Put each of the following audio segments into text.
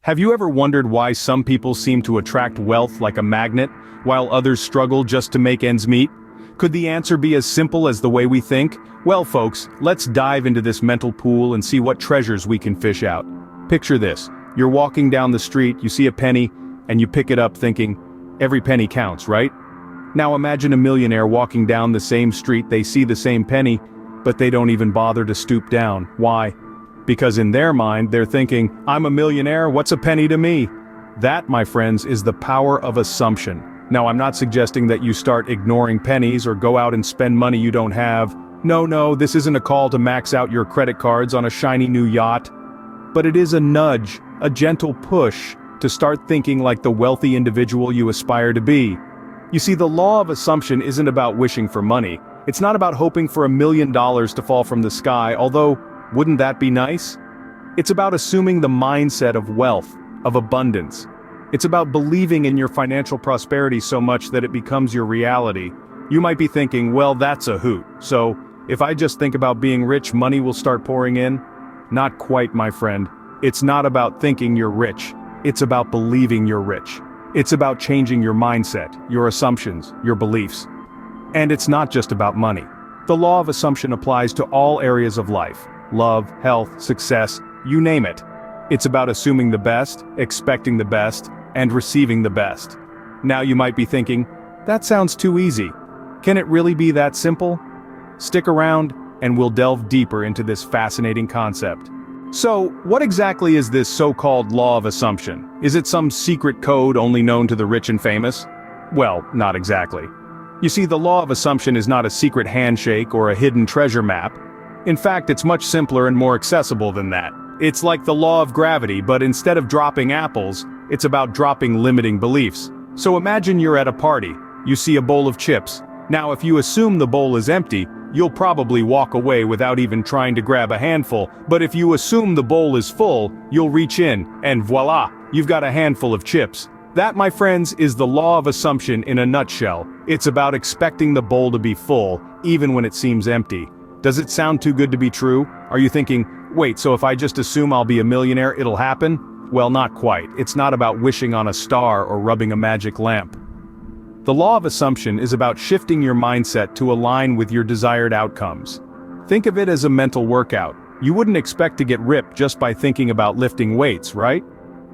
Have you ever wondered why some people seem to attract wealth like a magnet, while others struggle just to make ends meet? Could the answer be as simple as the way we think? Well, folks, let's dive into this mental pool and see what treasures we can fish out. Picture this. You're walking down the street, you see a penny, and you pick it up thinking, every penny counts, right? Now imagine a millionaire walking down the same street, they see the same penny, but they don't even bother to stoop down. Why? Because in their mind, they're thinking, I'm a millionaire, what's a penny to me? That, my friends, is the power of assumption. Now, I'm not suggesting that you start ignoring pennies or go out and spend money you don't have. No, this isn't a call to max out your credit cards on a shiny new yacht. But it is a nudge, a gentle push, to start thinking like the wealthy individual you aspire to be. You see, the law of assumption isn't about wishing for money. It's not about hoping for $1 million to fall from the sky, although, wouldn't that be nice? It's about assuming the mindset of wealth, of abundance. It's about believing in your financial prosperity so much that it becomes your reality. You might be thinking, well, that's a hoot. So, if I just think about being rich, money will start pouring in? Not quite, my friend. It's not about thinking you're rich. It's about believing you're rich. It's about changing your mindset, your assumptions, your beliefs. And it's not just about money. The law of assumption applies to all areas of life. Love, health, success, you name it. It's about assuming the best, expecting the best, and receiving the best. Now you might be thinking, that sounds too easy. Can it really be that simple? Stick around, and we'll delve deeper into this fascinating concept. So, what exactly is this so-called law of assumption? Is it some secret code only known to the rich and famous? Well, not exactly. You see, the law of assumption is not a secret handshake or a hidden treasure map. In fact, it's much simpler and more accessible than that. It's like the law of gravity, but instead of dropping apples, it's about dropping limiting beliefs. So imagine you're at a party. You see a bowl of chips. Now, if you assume the bowl is empty, you'll probably walk away without even trying to grab a handful. But if you assume the bowl is full, you'll reach in, and voila, you've got a handful of chips. That, my friends, is the law of assumption in a nutshell. It's about expecting the bowl to be full, even when it seems empty. Does it sound too good to be true? Are you thinking, wait, so if I just assume I'll be a millionaire, it'll happen? Well, not quite. It's not about wishing on a star or rubbing a magic lamp. The law of assumption is about shifting your mindset to align with your desired outcomes. Think of it as a mental workout. You wouldn't expect to get ripped just by thinking about lifting weights, right?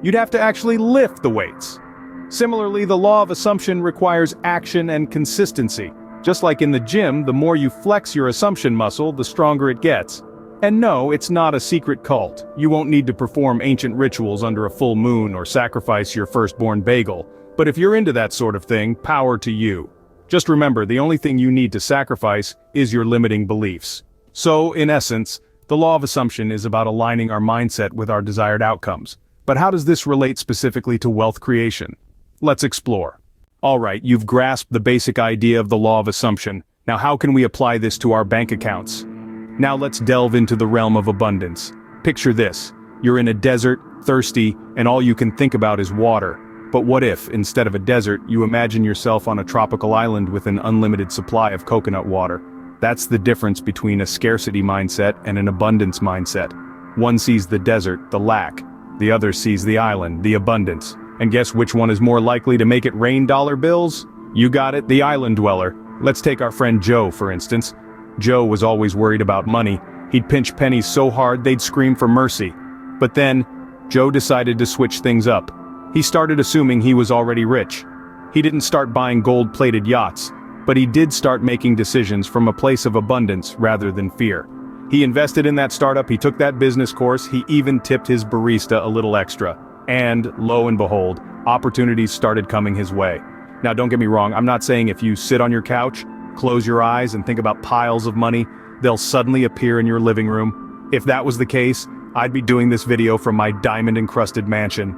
You'd have to actually lift the weights. Similarly, the law of assumption requires action and consistency. Just like in the gym, the more you flex your assumption muscle, the stronger it gets. And no, it's not a secret cult. You won't need to perform ancient rituals under a full moon or sacrifice your firstborn bagel. But if you're into that sort of thing, power to you. Just remember, the only thing you need to sacrifice is your limiting beliefs. So, in essence, the law of assumption is about aligning our mindset with our desired outcomes. But how does this relate specifically to wealth creation? Let's explore. Alright, you've grasped the basic idea of the law of assumption. Now how can we apply this to our bank accounts? Now let's delve into the realm of abundance. Picture this. You're in a desert, thirsty, and all you can think about is water. But what if, instead of a desert, you imagine yourself on a tropical island with an unlimited supply of coconut water? That's the difference between a scarcity mindset and an abundance mindset. One sees the desert, the lack. The other sees the island, the abundance. And guess which one is more likely to make it rain dollar bills? You got it, the island dweller. Let's take our friend Joe, for instance. Joe was always worried about money. He'd pinch pennies so hard they'd scream for mercy. But then, Joe decided to switch things up. He started assuming he was already rich. He didn't start buying gold-plated yachts, but he did start making decisions from a place of abundance rather than fear. He invested in that startup, he took that business course, he even tipped his barista a little extra. And, lo and behold, opportunities started coming his way. Now don't get me wrong, I'm not saying if you sit on your couch, close your eyes and think about piles of money, they'll suddenly appear in your living room. If that was the case, I'd be doing this video from my diamond-encrusted mansion.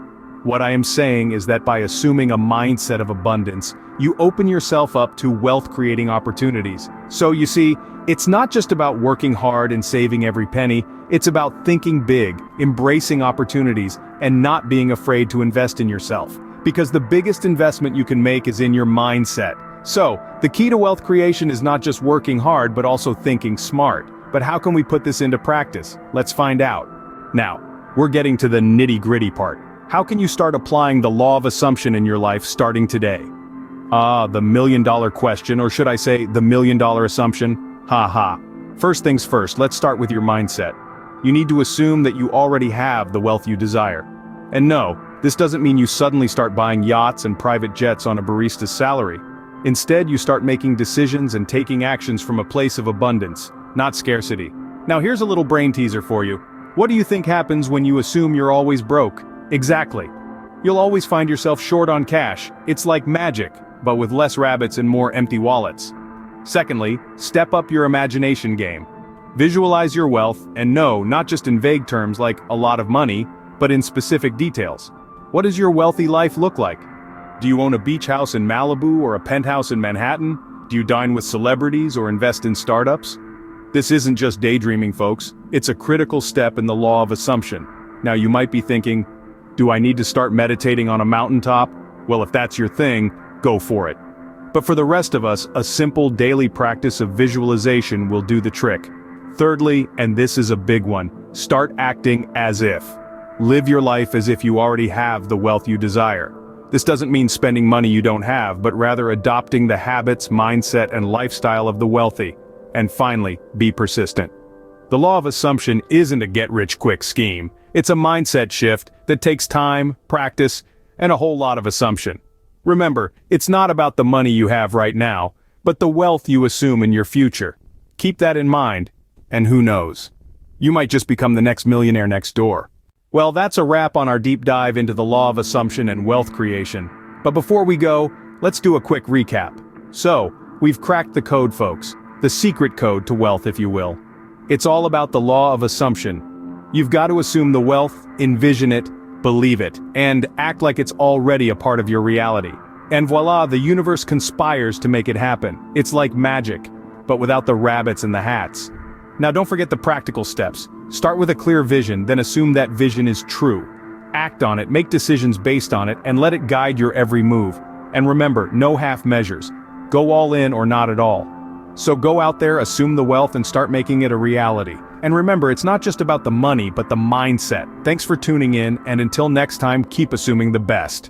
What I am saying is that by assuming a mindset of abundance, you open yourself up to wealth-creating opportunities. So you see, it's not just about working hard and saving every penny, it's about thinking big, embracing opportunities, and not being afraid to invest in yourself. Because the biggest investment you can make is in your mindset. So, the key to wealth creation is not just working hard but also thinking smart. But how can we put this into practice? Let's find out. Now, we're getting to the nitty-gritty part. How can you start applying the law of assumption in your life starting today? The million-dollar question, or should I say, the million-dollar assumption? Ha. First things first, let's start with your mindset. You need to assume that you already have the wealth you desire. And no, this doesn't mean you suddenly start buying yachts and private jets on a barista's salary. Instead, you start making decisions and taking actions from a place of abundance, not scarcity. Now here's a little brain teaser for you. What do you think happens when you assume you're always broke? Exactly. You'll always find yourself short on cash. It's like magic, but with less rabbits and more empty wallets. Secondly, step up your imagination game. Visualize your wealth, and no, not just in vague terms like a lot of money, but in specific details. What does your wealthy life look like? Do you own a beach house in Malibu or a penthouse in Manhattan? Do you dine with celebrities or invest in startups? This isn't just daydreaming, folks. It's a critical step in the law of assumption. Now you might be thinking, do I need to start meditating on a mountaintop? Well, if that's your thing, go for it. But for the rest of us, a simple daily practice of visualization will do the trick. Thirdly, and this is a big one, start acting as if. Live your life as if you already have the wealth you desire. This doesn't mean spending money you don't have, but rather adopting the habits, mindset, and lifestyle of the wealthy. And finally, be persistent. The law of assumption isn't a get-rich-quick scheme. It's a mindset shift that takes time, practice, and a whole lot of assumption. Remember, it's not about the money you have right now, but the wealth you assume in your future. Keep that in mind, and who knows? You might just become the next millionaire next door. Well, that's a wrap on our deep dive into the law of assumption and wealth creation. But before we go, let's do a quick recap. So, we've cracked the code, folks. The secret code to wealth, if you will. It's all about the law of assumption. You've got to assume the wealth, envision it, believe it, and act like it's already a part of your reality. And voila, the universe conspires to make it happen. It's like magic, but without the rabbits and the hats. Now don't forget the practical steps. Start with a clear vision, then assume that vision is true. Act on it, make decisions based on it, and let it guide your every move. And remember, no half measures. Go all in or not at all. So go out there, assume the wealth, and start making it a reality. And remember, it's not just about the money, but the mindset. Thanks for tuning in, and until next time, keep assuming the best.